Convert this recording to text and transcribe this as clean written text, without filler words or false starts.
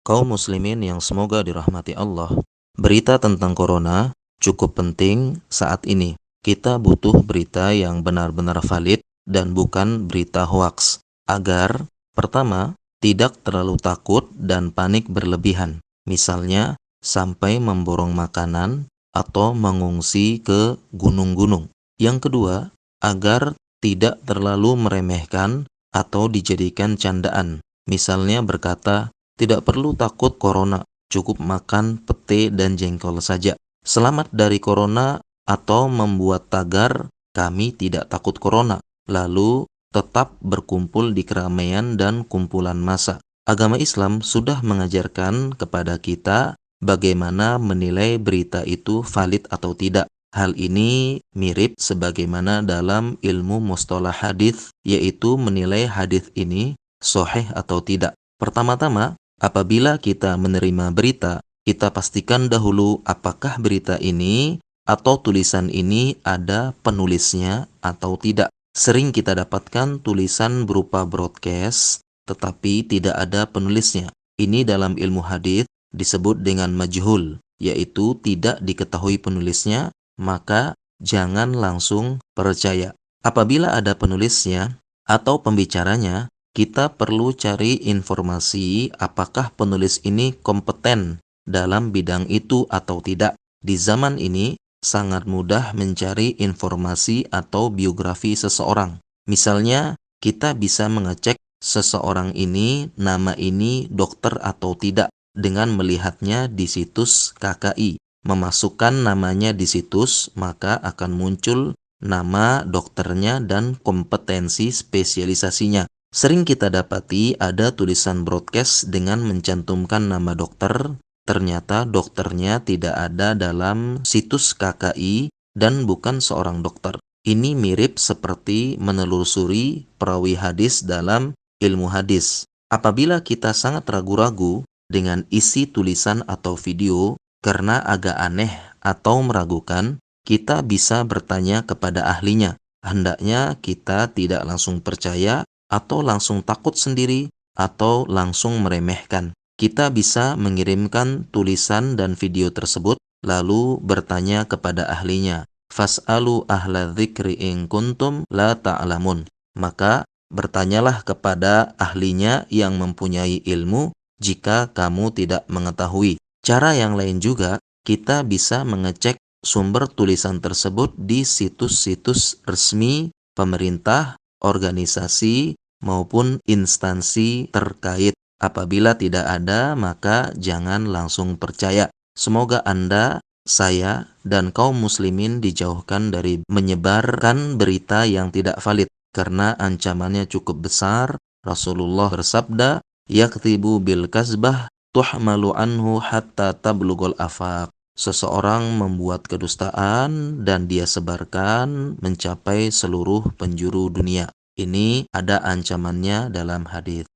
Kaum muslimin yang semoga dirahmati Allah, berita tentang corona cukup penting saat ini. Kita butuh berita yang benar-benar valid dan bukan berita hoaks, agar pertama, tidak terlalu takut dan panik berlebihan. Misalnya, sampai memborong makanan atau mengungsi ke gunung-gunung. Yang kedua, agar tidak terlalu meremehkan atau dijadikan candaan. Misalnya berkata, tidak perlu takut corona, cukup makan pete dan jengkol saja. Selamat dari corona atau membuat tagar, kami tidak takut corona. Lalu tetap berkumpul di keramaian dan kumpulan massa. Agama Islam sudah mengajarkan kepada kita bagaimana menilai berita itu valid atau tidak. Hal ini mirip sebagaimana dalam ilmu mustalah hadis, yaitu menilai hadis ini sahih atau tidak. Pertama-tama, apabila kita menerima berita, kita pastikan dahulu apakah berita ini atau tulisan ini ada penulisnya atau tidak. Sering kita dapatkan tulisan berupa broadcast, tetapi tidak ada penulisnya. Ini dalam ilmu hadis disebut dengan majhul, yaitu tidak diketahui penulisnya, maka jangan langsung percaya. Apabila ada penulisnya atau pembicaranya, kita perlu cari informasi apakah penulis ini kompeten dalam bidang itu atau tidak. Di zaman ini sangat mudah mencari informasi atau biografi seseorang. Misalnya, kita bisa mengecek seseorang ini, nama ini dokter atau tidak dengan melihatnya di situs KKI. Memasukkan namanya di situs, maka akan muncul nama dokternya dan kompetensi spesialisasinya. Sering kita dapati ada tulisan broadcast dengan mencantumkan nama dokter, ternyata dokternya tidak ada dalam situs KKI dan bukan seorang dokter. Ini mirip seperti menelusuri perawi hadis dalam ilmu hadis. Apabila kita sangat ragu-ragu dengan isi tulisan atau video karena agak aneh atau meragukan, kita bisa bertanya kepada ahlinya. Hendaknya kita tidak langsung percaya atau langsung takut sendiri atau langsung meremehkan. Kita bisa mengirimkan tulisan dan video tersebut lalu bertanya kepada ahlinya. Fas'alu ahla dzikri in kuntum la ta'lamun. Maka bertanyalah kepada ahlinya yang mempunyai ilmu jika kamu tidak mengetahui. Cara yang lain juga, kita bisa mengecek sumber tulisan tersebut di situs-situs resmi pemerintah, organisasi, maupun instansi terkait. Apabila tidak ada, maka jangan langsung percaya. Semoga Anda, saya, dan kaum muslimin dijauhkan dari menyebarkan berita yang tidak valid, karena ancamannya cukup besar. Rasulullah bersabda, yaktibu bil kasbah tuhmalu anhu hatta tablugul afaq. Seseorang membuat kedustaan dan dia sebarkan mencapai seluruh penjuru dunia. Ini ada ancamannya dalam hadis.